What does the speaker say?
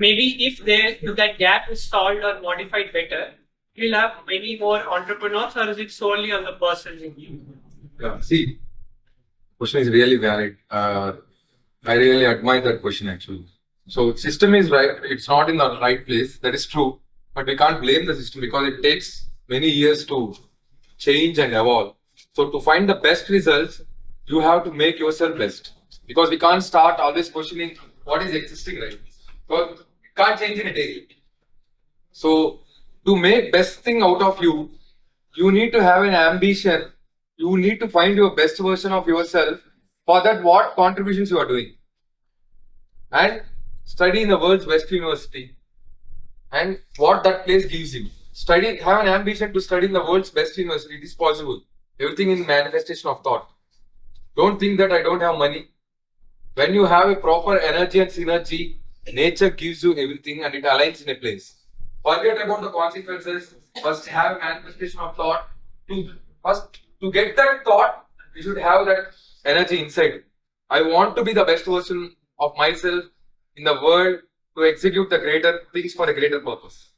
maybe if that gap is solved or modified better, you'll have many more entrepreneurs, or is it solely on the person? Yeah, see, question is really valid. I really admire that question actually. So system is right, it's not in the right place, that is true. But we can't blame the system because it takes many years to change and evolve. So to find the best results, you have to make yourself best. Because we can't start always questioning what is existing right. Because it can't change in a day. So to make best thing out of you, you need to have an ambition. You need to find your best version of yourself. For that, what contributions you are doing, and study in the world's best university, and what that place gives you. Study, have an ambition to study in the world's best university. It is possible. Everything in manifestation of thought. Don't think that I don't have money. When you have a proper energy and synergy, nature gives you everything and it aligns in a place. Forget about the consequences. First have manifestation of thought. To get that thought, you should have that energy inside. I want to be the best version of myself in the world to execute the greater things for a greater purpose.